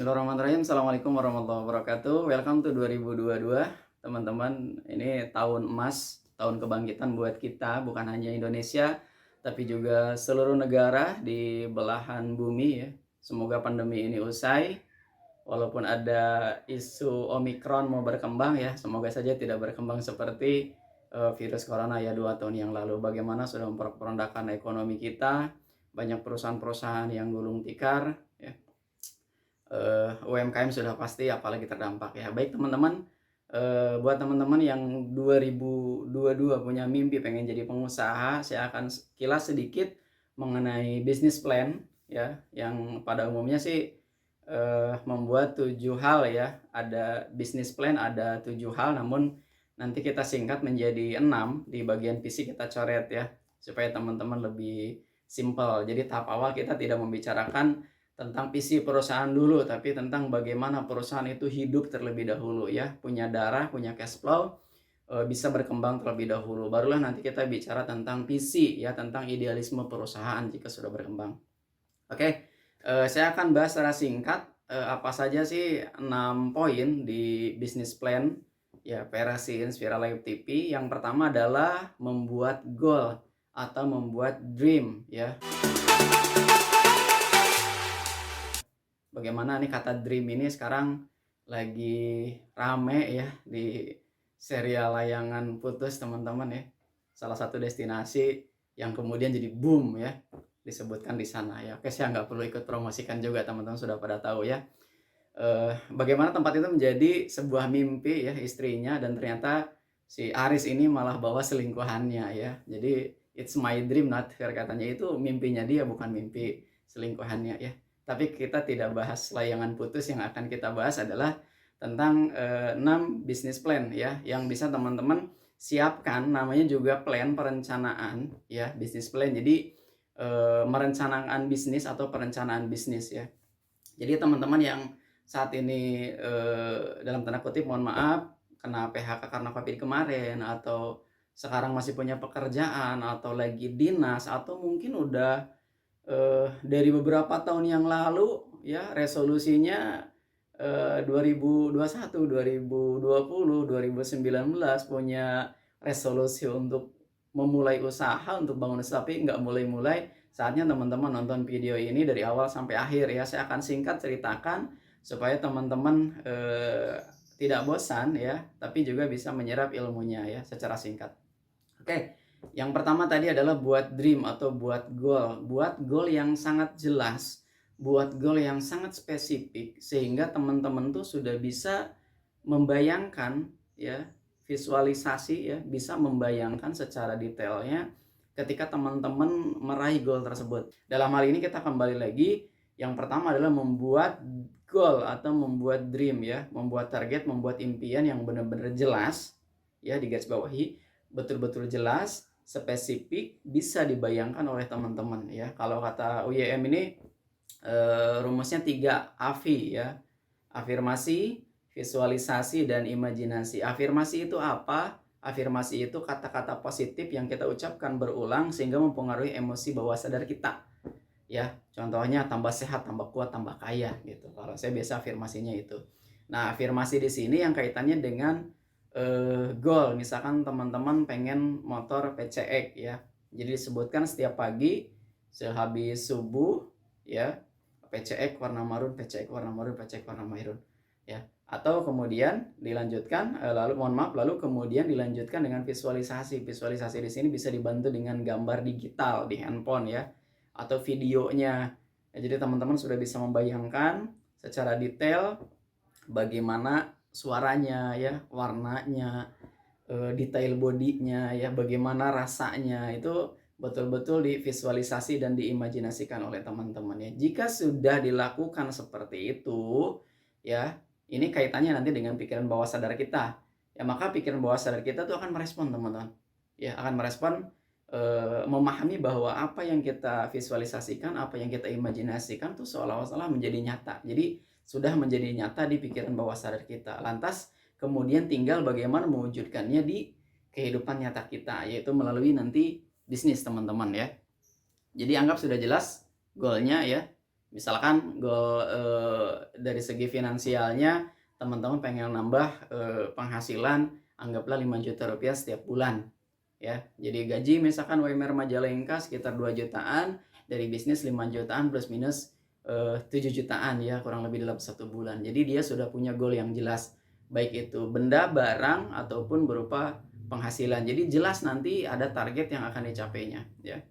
Bismillahirrahmanirrahim. Assalamualaikum warahmatullahi wabarakatuh. Welcome to 2022. Teman-teman, ini tahun emas, tahun kebangkitan buat kita, bukan hanya Indonesia, tapi juga seluruh negara di belahan bumi ya. Semoga pandemi ini usai. Walaupun ada isu Omikron mau berkembang ya, semoga saja tidak berkembang seperti virus corona ya 2 tahun yang lalu. Bagaimana sudah memperondakan ekonomi kita, banyak perusahaan-perusahaan yang gulung tikar ya. UMKM sudah pasti apalagi terdampak ya. Baik teman-teman, buat teman-teman yang 2022 punya mimpi pengen jadi pengusaha, saya akan kilas sedikit mengenai business plan ya, yang pada umumnya sih membuat 7 hal ya. Ada business plan, ada 7 hal, namun nanti kita singkat menjadi 6, di bagian visi kita coret ya, supaya teman-teman lebih simple. Jadi tahap awal kita tidak membicarakan tentang visi perusahaan dulu, tapi tentang bagaimana perusahaan itu hidup terlebih dahulu ya, punya darah, punya cash flow, bisa berkembang terlebih dahulu. Barulah nanti kita bicara tentang visi ya, tentang idealisme perusahaan jika sudah berkembang. Oke, saya akan bahas secara singkat apa saja sih 6 poin di business plan ya versi Inspira Live TV. Yang pertama adalah membuat goal atau membuat dream ya. Bagaimana nih kata dream ini sekarang lagi rame ya di serial layangan putus teman-teman ya. Salah satu destinasi yang kemudian jadi boom ya, disebutkan di sana ya. Oke, saya nggak perlu ikut promosikan juga, teman-teman sudah pada tahu ya. Bagaimana tempat itu menjadi sebuah mimpi ya istrinya, dan ternyata si Aris ini malah bawa selingkuhannya ya. Jadi it's my dream, not her, katanya itu mimpinya dia, bukan mimpi selingkuhannya ya. Tapi kita tidak bahas layangan putus, yang akan kita bahas adalah tentang 6 business plan ya, yang bisa teman-teman siapkan. Namanya juga plan perencanaan ya, business plan. Jadi merencanakan bisnis atau perencanaan bisnis ya. Jadi teman-teman yang saat ini dalam tanda kutip mohon maaf kena PHK karena Covid kemarin, atau sekarang masih punya pekerjaan, atau lagi dinas, atau mungkin udah dari beberapa tahun yang lalu ya resolusinya 2021, 2020, 2019 punya resolusi untuk memulai usaha, untuk bangun usaha, tapi nggak mulai-mulai. Saatnya teman-teman nonton video ini dari awal sampai akhir ya. Saya akan singkat ceritakan supaya teman-teman tidak bosan ya, tapi juga bisa menyerap ilmunya ya secara singkat. Oke. Yang pertama tadi adalah buat dream atau buat goal. Buat goal yang sangat jelas, buat goal yang sangat spesifik, sehingga teman-teman tuh sudah bisa membayangkan ya, visualisasi ya, bisa membayangkan secara detailnya ketika teman-teman meraih goal tersebut. Dalam hal ini kita kembali lagi, yang pertama adalah membuat goal atau membuat dream ya, membuat target, membuat impian yang benar-benar jelas ya, digarisbawahi, betul-betul jelas, spesifik, bisa dibayangkan oleh teman-teman ya. Kalau kata UYM ini rumusnya 3 AVI ya. Afirmasi, visualisasi, dan imajinasi. Afirmasi itu apa? Afirmasi itu kata-kata positif yang kita ucapkan berulang sehingga mempengaruhi emosi bawah sadar kita. Ya, contohnya tambah sehat, tambah kuat, tambah kaya gitu. Kalau saya biasa afirmasinya itu. Nah, afirmasi di sini yang kaitannya dengan goal. Misalkan teman-teman pengen motor PCX ya. Jadi disebutkan setiap pagi sehabis subuh ya, PCX warna marun, PCX warna marun, PCX warna marun ya. Atau kemudian dilanjutkan lalu kemudian dilanjutkan dengan visualisasi. Visualisasi di sini bisa dibantu dengan gambar digital di handphone ya, atau videonya. Ya, jadi teman-teman sudah bisa membayangkan secara detail bagaimana suaranya ya, warnanya, detail bodinya ya, bagaimana rasanya, itu betul-betul divisualisasi dan diimajinasikan oleh teman-teman ya. Jika sudah dilakukan seperti itu ya, ini kaitannya nanti dengan pikiran bawah sadar kita ya, maka pikiran bawah sadar kita tuh akan merespon teman-teman ya, akan merespon, memahami bahwa apa yang kita visualisasikan, apa yang kita imajinasikan tuh seolah-olah menjadi nyata. Jadi sudah menjadi nyata di pikiran bawah sadar kita. Lantas kemudian tinggal bagaimana mewujudkannya di kehidupan nyata kita, yaitu melalui nanti bisnis teman-teman ya. Jadi anggap sudah jelas goalnya ya. Misalkan goal, dari segi finansialnya teman-teman pengen nambah, penghasilan anggaplah Rp5.000.000 setiap bulan, ya. Jadi gaji misalkan UMR Majalengka sekitar 2 jutaan, dari bisnis 5 jutaan plus minus 7 jutaan ya, kurang lebih dalam 1 bulan. Jadi dia sudah punya goal yang jelas, baik itu benda, barang, ataupun berupa penghasilan. Jadi jelas nanti ada target yang akan dicapainya ya.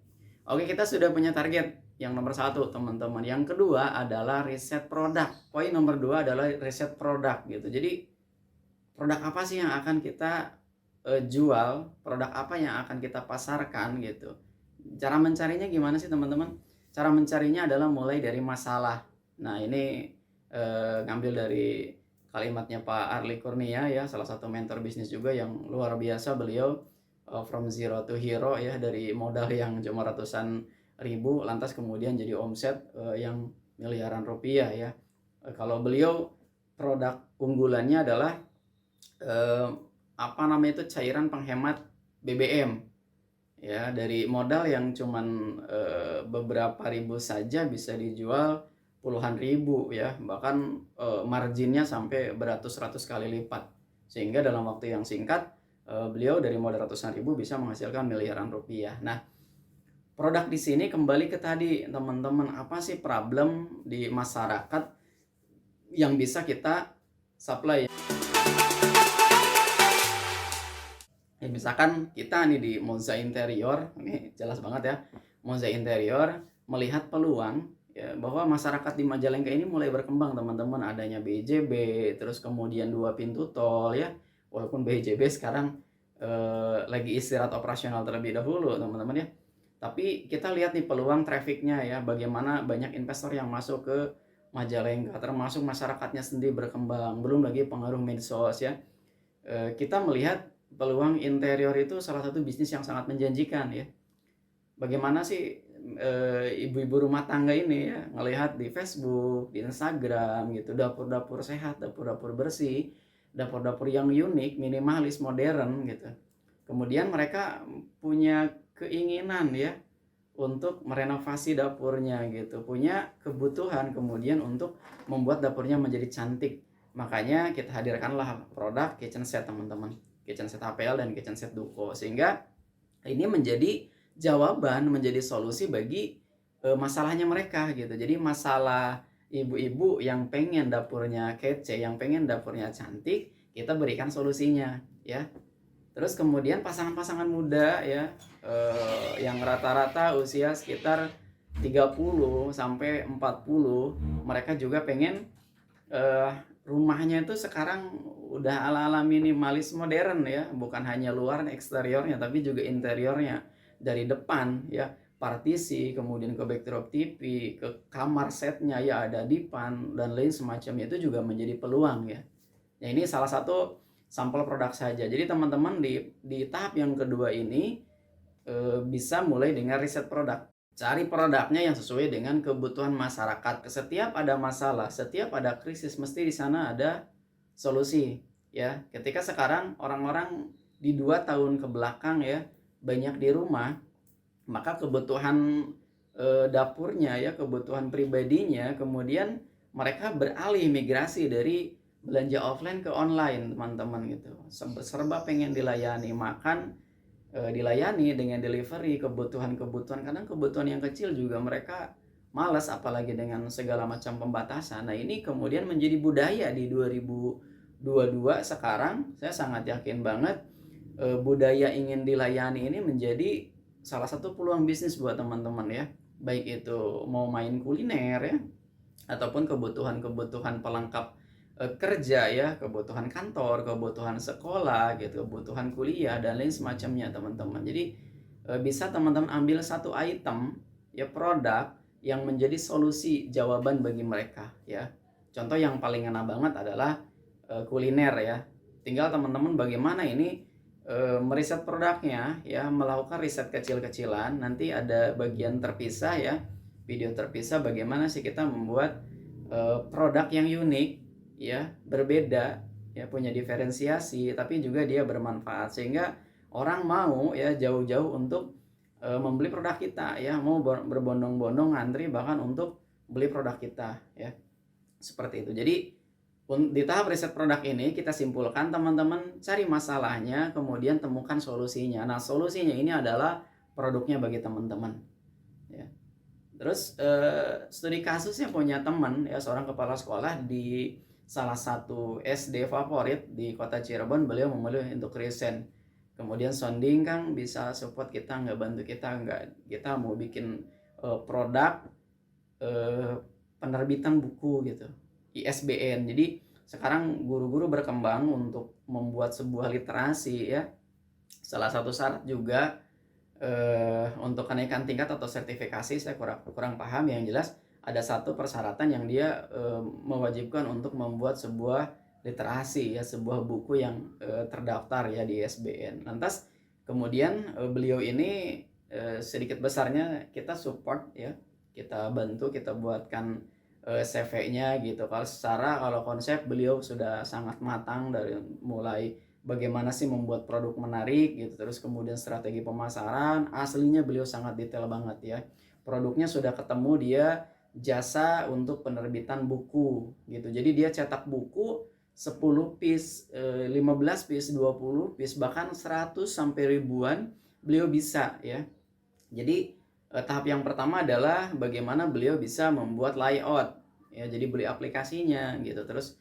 Oke, kita sudah punya target yang nomor satu, teman-teman. Yang kedua adalah riset produk. Poin nomor dua adalah riset produk gitu. Jadi produk apa sih yang akan kita jual, produk apa yang akan kita pasarkan gitu. Cara mencarinya gimana sih teman-teman? Cara mencarinya adalah mulai dari masalah. Nah ini ngambil dari kalimatnya Pak Arli Kurnia ya, salah satu mentor bisnis juga yang luar biasa. Beliau from zero to hero ya, dari modal yang cuma ratusan ribu lantas kemudian jadi omset yang miliaran rupiah ya. Kalau beliau produk unggulannya adalah apa namanya itu, cairan penghemat BBM ya, dari modal yang cuman beberapa ribu saja bisa dijual puluhan ribu ya, bahkan marginnya sampai beratus-ratus kali lipat, sehingga dalam waktu yang singkat beliau dari modal ratusan ribu bisa menghasilkan miliaran rupiah. Nah, produk di sini kembali ke tadi teman-teman, apa sih problem di masyarakat yang bisa kita supply? Ya, misalkan kita nih di Moza Interior, ini jelas banget ya, Moza Interior melihat peluang ya, bahwa masyarakat di Majalengka ini mulai berkembang teman-teman, adanya BJB, terus kemudian 2 pintu tol ya, walaupun BJB sekarang lagi istirahat operasional terlebih dahulu teman-teman ya, tapi kita lihat nih peluang trafficnya ya, bagaimana banyak investor yang masuk ke Majalengka, termasuk masyarakatnya sendiri berkembang, belum lagi pengaruh medsos ya. Kita melihat peluang interior itu salah satu bisnis yang sangat menjanjikan ya. Bagaimana sih ibu-ibu rumah tangga ini ya ngelihat di Facebook, di Instagram gitu, dapur-dapur sehat, dapur-dapur bersih, dapur-dapur yang unik, minimalis, modern gitu. Kemudian mereka punya keinginan ya untuk merenovasi dapurnya gitu, punya kebutuhan kemudian untuk membuat dapurnya menjadi cantik. Makanya kita hadirkanlah produk kitchen set teman-teman, kitchen set HPL dan kitchen set Duko, sehingga ini menjadi jawaban, menjadi solusi bagi masalahnya mereka gitu. Jadi masalah ibu-ibu yang pengen dapurnya kece, yang pengen dapurnya cantik, kita berikan solusinya ya. Terus kemudian pasangan-pasangan muda ya, yang rata-rata usia sekitar 30 sampai 40, mereka juga pengen rumahnya itu sekarang udah ala-ala minimalis modern ya, bukan hanya luar eksteriornya tapi juga interiornya. Dari depan ya, partisi, kemudian ke backdrop TV, ke kamar setnya ya ada dipan dan lain semacamnya, itu juga menjadi peluang ya. Ya ini salah satu sampel produk saja. Jadi teman-teman di tahap yang kedua ini bisa mulai dengan riset produk. Cari produknya yang sesuai dengan kebutuhan masyarakat. Setiap ada masalah, setiap ada krisis, mesti di sana ada solusi ya. Ketika sekarang orang-orang di 2 tahun ke belakang ya banyak di rumah, maka kebutuhan dapurnya ya, kebutuhan pribadinya, kemudian mereka beralih migrasi dari belanja offline ke online teman-teman gitu. Serba pengen dilayani, makan dilayani dengan delivery, kebutuhan-kebutuhan, kadang kebutuhan yang kecil juga mereka malas, apalagi dengan segala macam pembatasan. Nah ini kemudian menjadi budaya di 2022 sekarang. Saya sangat yakin banget budaya ingin dilayani ini menjadi salah satu peluang bisnis buat teman-teman ya, baik itu mau main kuliner ya, ataupun kebutuhan-kebutuhan pelengkap kerja ya, kebutuhan kantor, kebutuhan sekolah gitu, kebutuhan kuliah dan lain semacamnya teman-teman. Jadi bisa teman-teman ambil satu item ya, produk yang menjadi solusi jawaban bagi mereka ya. Contoh yang paling ngena banget adalah kuliner ya. Tinggal teman-teman bagaimana ini meriset produknya ya, melakukan riset kecil-kecilan. Nanti ada bagian terpisah ya, video terpisah bagaimana sih kita membuat produk yang unik ya, berbeda ya, punya diferensiasi tapi juga dia bermanfaat, sehingga orang mau ya jauh-jauh untuk membeli produk kita ya, mau berbondong-bondong ngantri bahkan untuk beli produk kita ya. Seperti itu. Jadi di tahap riset produk ini kita simpulkan teman-teman cari masalahnya, kemudian temukan solusinya. Nah, solusinya ini adalah produknya bagi teman-teman ya. Terus studi kasusnya punya teman ya, seorang kepala sekolah di salah satu SD favorit di kota Cirebon. Beliau memilih untuk resign. Kemudian sounding, Kang bisa support kita nggak, bantu kita nggak, kita mau bikin produk penerbitan buku gitu, ISBN. Jadi sekarang guru-guru berkembang untuk membuat sebuah literasi ya. Salah satu syarat juga untuk kenaikan tingkat atau sertifikasi, saya kurang paham. Yang jelas ada satu persyaratan yang dia mewajibkan untuk membuat sebuah literasi ya, sebuah buku yang terdaftar ya di ISBN. Lantas kemudian beliau ini sedikit besarnya kita support ya, kita bantu, kita buatkan CV-nya gitu. Kalau konsep beliau sudah sangat matang, dari mulai bagaimana sih membuat produk menarik gitu, terus kemudian strategi pemasaran, aslinya beliau sangat detail banget ya. Produknya sudah ketemu, dia jasa untuk penerbitan buku gitu. Jadi dia cetak buku 10 piece, 15 piece, 20 piece, bahkan 100 sampai ribuan beliau bisa ya. Jadi tahap yang pertama adalah bagaimana beliau bisa membuat layout ya, jadi beli aplikasinya gitu. Terus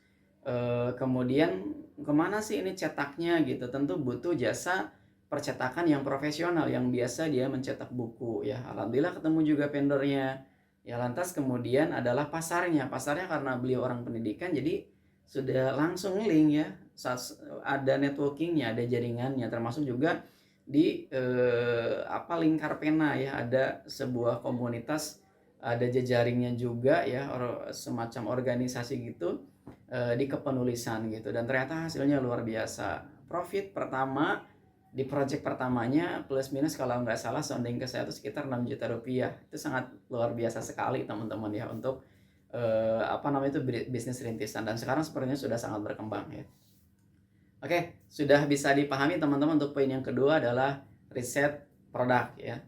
kemudian kemana sih ini cetaknya gitu, tentu butuh jasa percetakan yang profesional yang biasa dia mencetak buku ya. Alhamdulillah ketemu juga vendornya ya. Lantas kemudian adalah pasarnya karena beliau orang pendidikan, jadi sudah langsung link ya, ada networkingnya, ada jaringannya, termasuk juga di Lingkar Pena ya, ada sebuah komunitas, ada jejaringnya juga ya, semacam organisasi gitu di kepenulisan gitu. Dan ternyata hasilnya luar biasa. Profit pertama di project pertamanya plus minus kalau nggak salah sounding ke saya itu sekitar 6 juta rupiah. Itu sangat luar biasa sekali teman-teman ya, untuk bisnis rintisan, dan sekarang sepertinya sudah sangat berkembang ya. Oke, sudah bisa dipahami teman-teman. Untuk poin yang kedua adalah riset produk ya.